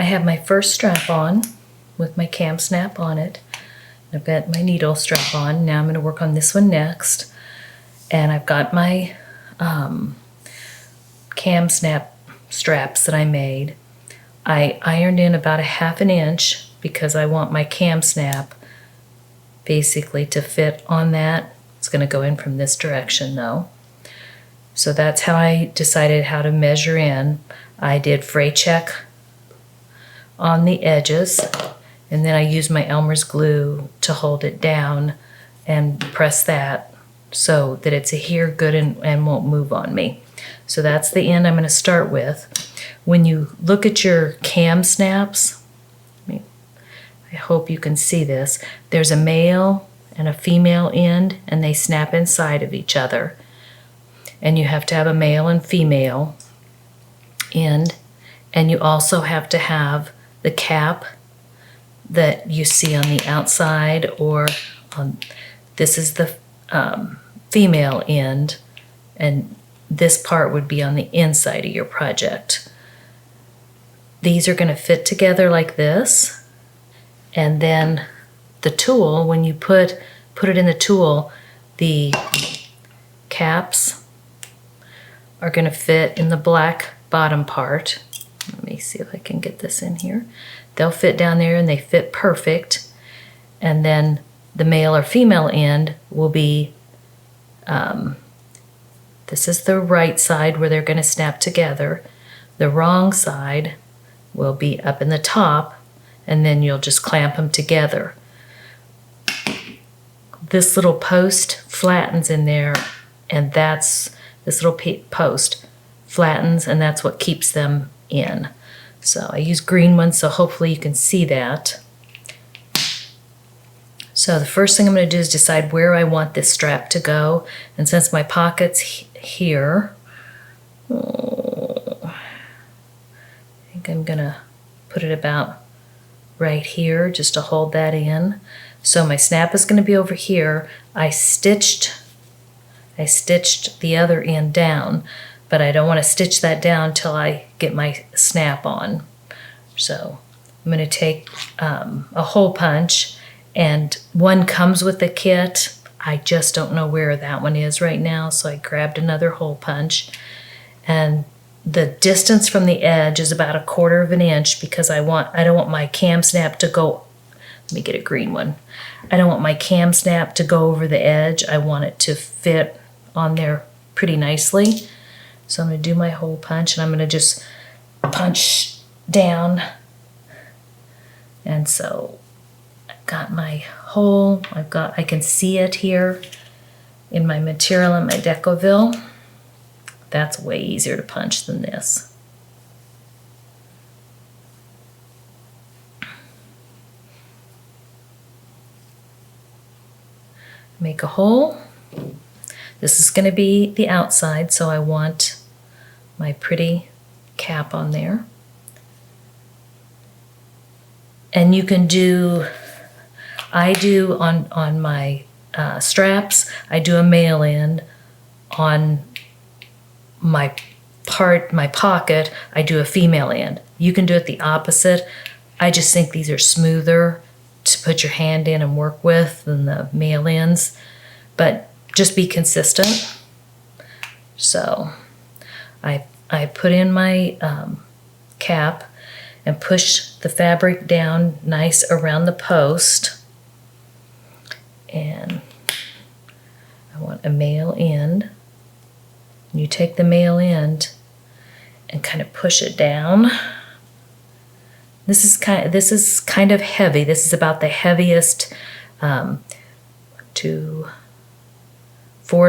I have my first strap on with my cam snap on it. I've got my needle strap on. Now I'm going to work on this one next. And I've got my cam snap straps that I made. I ironed in about 1/2 inch because I want my cam snap basically to fit on that. It's going to go in from this direction though. So that's how I decided how to measure in. I did fray check on the edges, and then I used my Elmer's glue to hold it down and press that so that it's here good and won't move on me. So that's the end I'm going to start with. When you look at your cam snaps, I hope you can see this, there's a male and a female end, and they snap inside of each other. And you have to have a male and female end, and you also have to have the cap that you see on the outside, or on, this is the female end, and this part would be on the inside of your project. These are going to fit together like this, and then the tool, when you put it in the tool, the caps are going to fit in the black bottom part. Let me see if I can get this in here. They'll fit down there and they fit perfect. And then the male or female end will be, this is the right side where they're going to snap together. The wrong side will be up in the top, and then you'll just clamp them together. This little post flattens in there, and this little post flattens, and that's what keeps them in. So I use green ones, so hopefully you can see that. So the first thing I'm going to do is decide where I want this strap to go. And since my pocket's here, I think I'm going to put it about right here just to hold that in. So my snap is going to be over here. I stitched the other end down, but I don't want to stitch that down till I get my snap on. So I'm going to take a hole punch, and one comes with the kit. I just don't know where that one is right now, so I grabbed another hole punch, and the distance from the edge is about 1/4 inch because I don't want my cam snap to go. Let me get a green one. I don't want my cam snap to go over the edge. I want it to fit on there pretty nicely. So I'm going to do my hole punch, and I'm going to just punch down. And so I've got my hole. I can see it here in my material in my Decoville. That's way easier to punch than this. Make a hole. This is going to be the outside, so I want my pretty cap on there. And you can do, I do on my straps, I do a male end. On my pocket, I do a female end. You can do it the opposite. I just think these are smoother to put your hand in and work with than the male ends, but just be consistent. So I put in my cap and push the fabric down nice around the post, and I want a male end. You take the male end and kind of push it down. This is kind of heavy. This is about the heaviest 4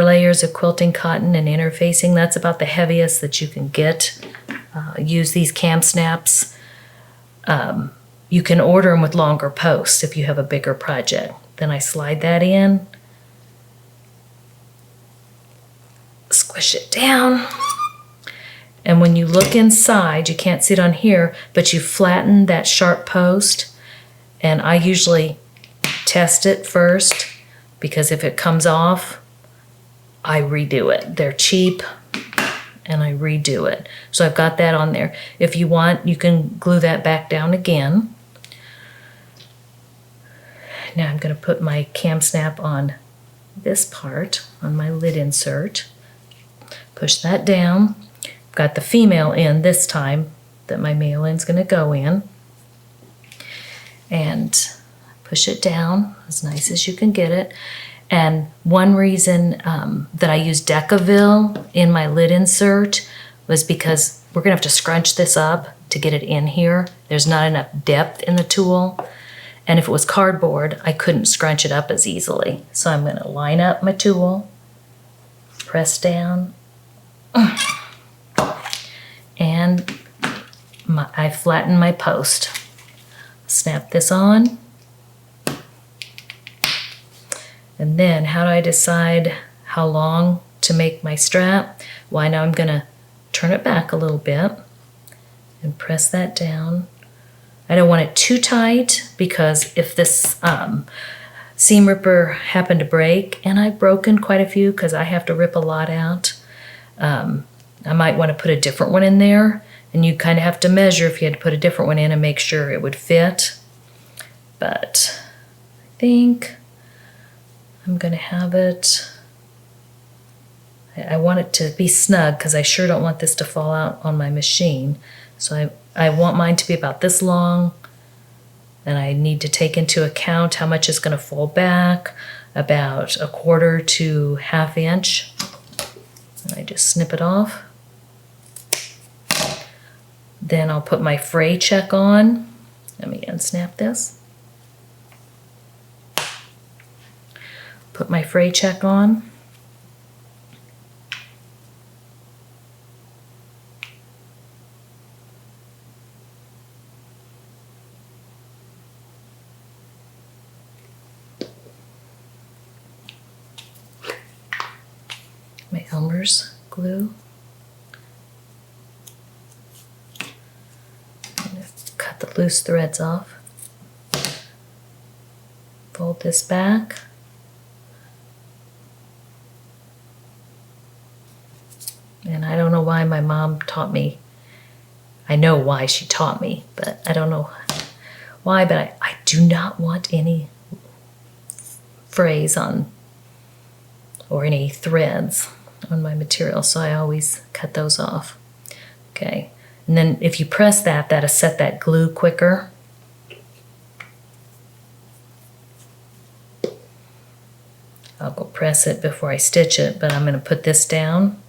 layers of quilting cotton and interfacing. That's about the heaviest that you can get. Use these cam snaps. You can order them with longer posts if you have a bigger project. Then I slide that in, squish it down, and when you look inside, you can't see it on here, but you flatten that sharp post, and I usually test it first, because if it comes off, I redo it. They're cheap, and I redo it. So I've got that on there. If you want, you can glue that back down again. Now I'm going to put my cam snap on this part, on my lid insert. Push that down. Got the female end this time that my male end's going to go in. And push it down as nice as you can get it. And one reason that I use Decaville in my lid insert was because we're going to have to scrunch this up to get it in here. There's not enough depth in the tool. And if it was cardboard, I couldn't scrunch it up as easily. So I'm going to line up my tool, press down, and I flatten my post. Snap this on. And then how do I decide how long to make my strap? Well, now I'm going to turn it back a little bit and press that down. I don't want it too tight because if this seam ripper happened to break, and I've broken quite a few because I have to rip a lot out, I might want to put a different one in there, and you kind of have to measure if you had to put a different one in and make sure it would fit. But I think I'm going to have it, I want it to be snug because I sure don't want this to fall out on my machine. So I want mine to be about this long, and I need to take into account how much is going to fall back, about 1/4 to 1/2 inch. And I just snip it off. Then I'll put my fray check on. Let me unsnap this. Put my fray check on. My Elmer's glue. I'm going to cut the loose threads off. Fold this back. And I don't know why my mom taught me. I know why she taught me, but I don't know why, but I do not want any frays on or any threads on my material, so I always cut those off. Okay, and then if you press that, that'll set that glue quicker. I'll go press it before I stitch it, but I'm going to put this down,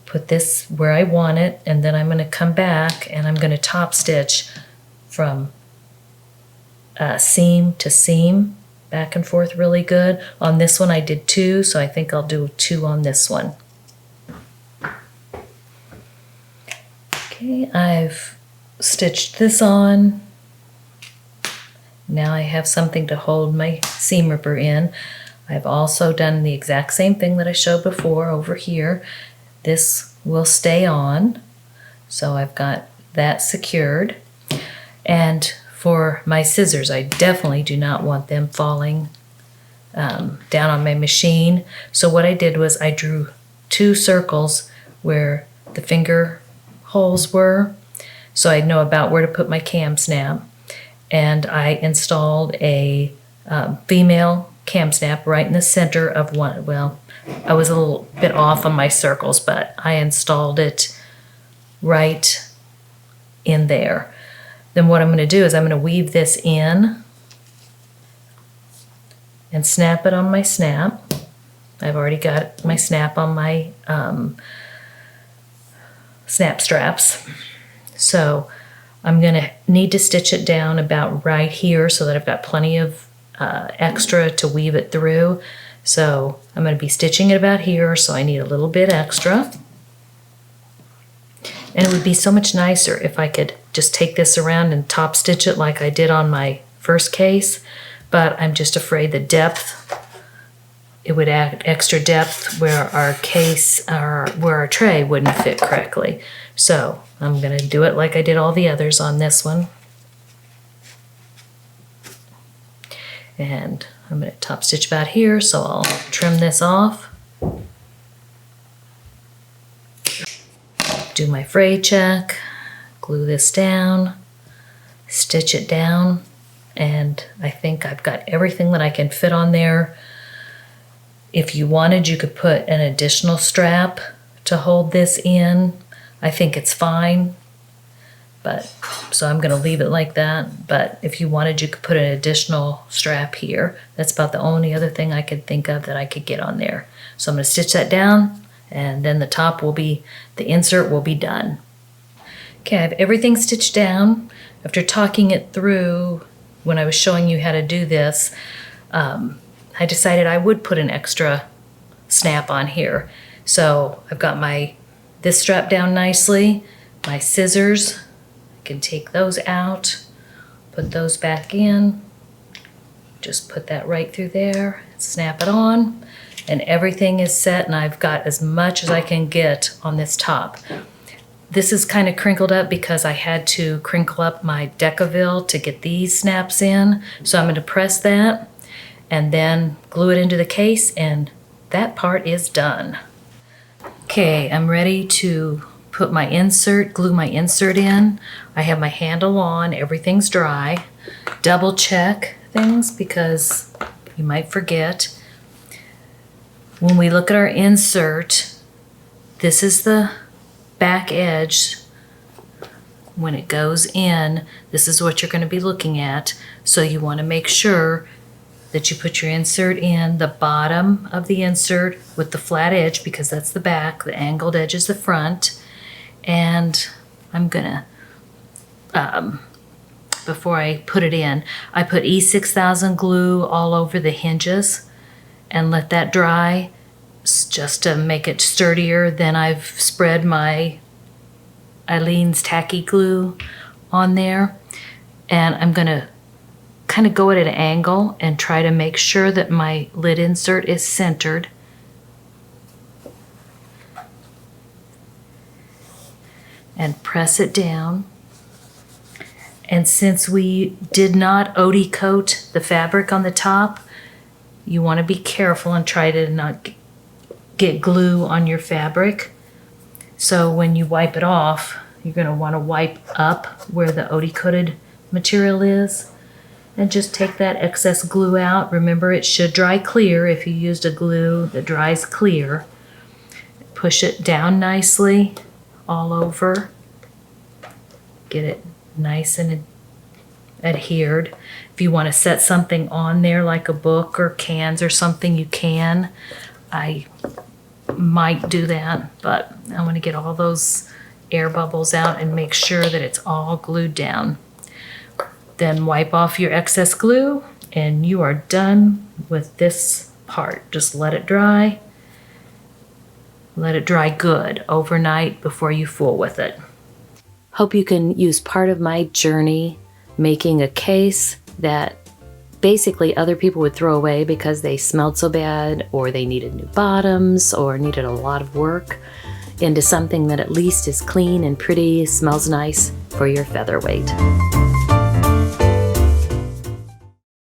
put this where I want it, and then I'm going to come back and I'm going to top stitch from seam to seam, back and forth really good. On this one I did 2, so I think I'll do 2 on this one. Okay, I've stitched this on. Now I have something to hold my seam ripper in. I've also done the exact same thing that I showed before over here. This will stay on, so I've got that secured. And for my scissors, I definitely do not want them falling down on my machine. So what I did was I drew 2 circles where the finger holes were, so I know about where to put my cam snap. And I installed a female cam snap right in the center of one. Well, I was a little bit off on my circles, but I installed it right in there. Then what I'm going to do is I'm going to weave this in and snap it on my snap. I've already got my snap on my snap straps. So I'm going to need to stitch it down about right here so that I've got plenty of extra to weave it through. So I'm going to be stitching it about here, so I need a little bit extra. And it would be so much nicer if I could just take this around and top stitch it like I did on my first case, but I'm just afraid the depth, it would add extra depth where our case, or where our tray wouldn't fit correctly. So I'm going to do it like I did all the others on this one. And I'm going to top stitch about here, so I'll trim this off. do my fray check, glue this down, stitch it down, and I think I've got everything that I can fit on there. If you wanted, you could put an additional strap to hold this in. I think it's fine, but so I'm going to leave it like that. But if you wanted, you could put an additional strap here. That's about the only other thing I could think of that I could get on there. So I'm going to stitch that down, and then the top will be, the insert will be done. Okay, I have everything stitched down. After talking it through when I was showing you how to do this, I decided I would put an extra snap on here. So I've got this strap down nicely, my scissors, I can take those out, put those back in, just put that right through there, snap it on, and everything is set, and I've got as much as I can get on this top. This is kind of crinkled up because I had to crinkle up my Decaville to get these snaps in. So I'm going to press that and then glue it into the case, and that part is done. Okay, I'm ready to put my insert, glue my insert in. I have my handle on, everything's dry. Double check things because you might forget. When we look at our insert, this is the back edge. When it goes in, this is what you're going to be looking at. So you want to make sure that you put your insert in the bottom of the insert with the flat edge, because that's the back, the angled edge is the front. And I'm gonna, before I put it in, I put E6000 glue all over the hinges and let that dry just to make it sturdier. Then I've spread my Eileen's tacky glue on there, and I'm gonna kind of go at an angle and try to make sure that my lid insert is centered. And press it down. And since we did not Odie coat the fabric on the top, you want to be careful and try to not get glue on your fabric. So when you wipe it off, you're going to want to wipe up where the Odie coated material is. And just take that excess glue out. Remember, it should dry clear if you used a glue that dries clear. Push it down nicely all over. Get it nice and adhered. If you want to set something on there like a book or cans or something, you can. I might do that, but I want to get all those air bubbles out and make sure that it's all glued down. Then wipe off your excess glue and you are done with this part. Just let it dry. Let it dry good overnight before you fool with it. Hope you can use part of my journey making a case that basically other people would throw away because they smelled so bad, or they needed new bottoms, or needed a lot of work, into something that at least is clean and pretty, smells nice for your featherweight.